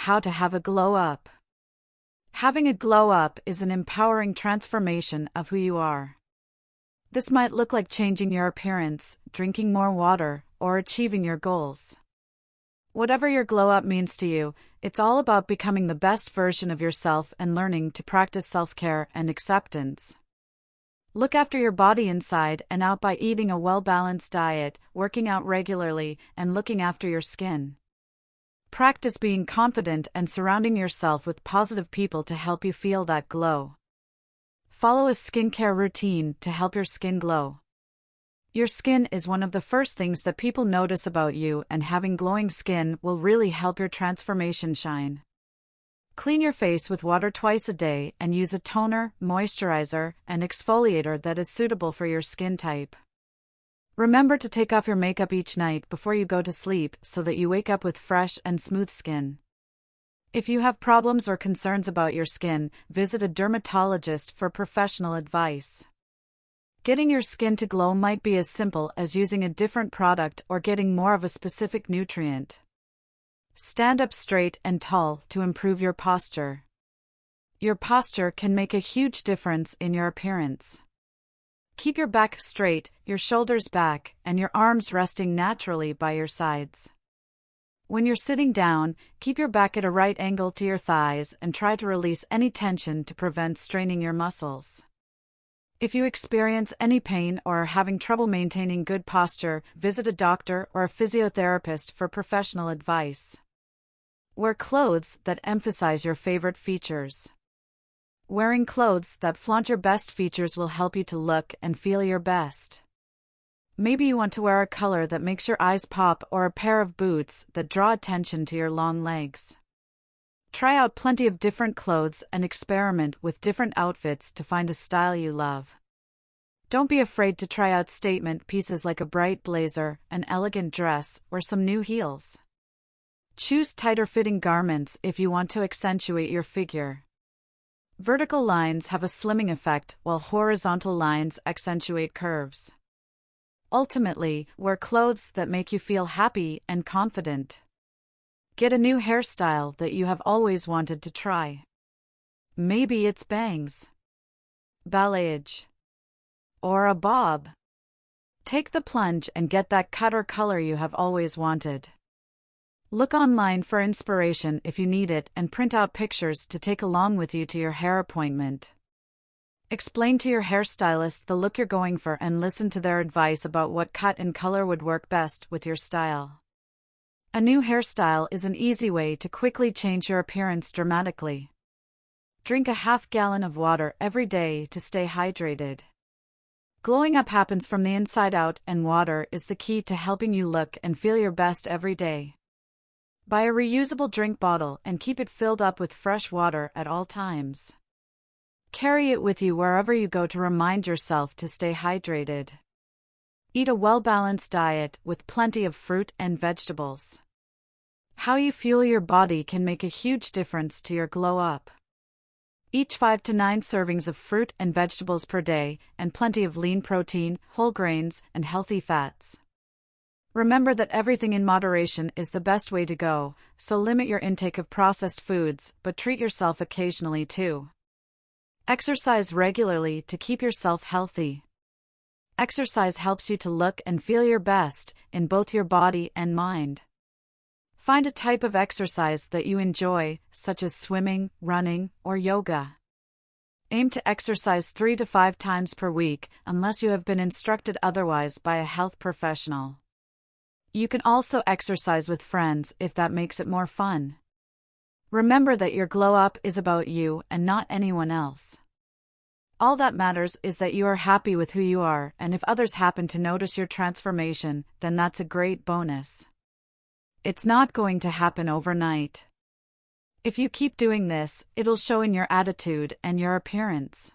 How to have a glow up. Having a glow up is an empowering transformation of who you are. This might look like changing your appearance, drinking more water, or achieving your goals. Whatever your glow up means to you, it's all about becoming the best version of yourself and learning to practice self-care and acceptance. Look after your body inside and out by eating a well-balanced diet, working out regularly, and looking after your skin. Practice being confident and surrounding yourself with positive people to help you feel that glow. Follow a skincare routine to help your skin glow. Your skin is one of the first things that people notice about you, and having glowing skin will really help your transformation shine. Clean your face with water twice a day and use a toner, moisturizer, and exfoliator that is suitable for your skin type. Remember to take off your makeup each night before you go to sleep so that you wake up with fresh and smooth skin. If you have problems or concerns about your skin, visit a dermatologist for professional advice. Getting your skin to glow might be as simple as using a different product or getting more of a specific nutrient. Stand up straight and tall to improve your posture. Your posture can make a huge difference in your appearance. Keep your back straight, your shoulders back, and your arms resting naturally by your sides. When you're sitting down, keep your back at a right angle to your thighs and try to release any tension to prevent straining your muscles. If you experience any pain or are having trouble maintaining good posture, visit a doctor or a physiotherapist for professional advice. Wear clothes that emphasize your favorite features. Wearing clothes that flaunt your best features will help you to look and feel your best. Maybe you want to wear a color that makes your eyes pop or a pair of boots that draw attention to your long legs. Try out plenty of different clothes and experiment with different outfits to find a style you love. Don't be afraid to try out statement pieces like a bright blazer, an elegant dress, or some new heels. Choose tighter fitting garments if you want to accentuate your figure. Vertical lines have a slimming effect while horizontal lines accentuate curves. Ultimately, wear clothes that make you feel happy and confident. Get a new hairstyle that you have always wanted to try. Maybe it's bangs, balayage, or a bob. Take the plunge and get that cut or color you have always wanted. Look online for inspiration if you need it and print out pictures to take along with you to your hair appointment. Explain to your hairstylist the look you're going for and listen to their advice about what cut and color would work best with your style. A new hairstyle is an easy way to quickly change your appearance dramatically. Drink a half gallon of water every day to stay hydrated. Glowing up happens from the inside out, and water is the key to helping you look and feel your best every day. Buy a reusable drink bottle and keep it filled up with fresh water at all times. Carry it with you wherever you go to remind yourself to stay hydrated. Eat a well-balanced diet with plenty of fruit and vegetables. How you fuel your body can make a huge difference to your glow up. Eat 5 to 9 servings of fruit and vegetables per day, and plenty of lean protein, whole grains, and healthy fats. Remember that everything in moderation is the best way to go, so limit your intake of processed foods, but treat yourself occasionally too. Exercise regularly to keep yourself healthy. Exercise helps you to look and feel your best, in both your body and mind. Find a type of exercise that you enjoy, such as swimming, running, or yoga. Aim to exercise 3 to 5 times per week, unless you have been instructed otherwise by a health professional. You can also exercise with friends if that makes it more fun. Remember that your glow up is about you and not anyone else. All that matters is that you are happy with who you are, and if others happen to notice your transformation, then that's a great bonus. It's not going to happen overnight. If you keep doing this, it'll show in your attitude and your appearance.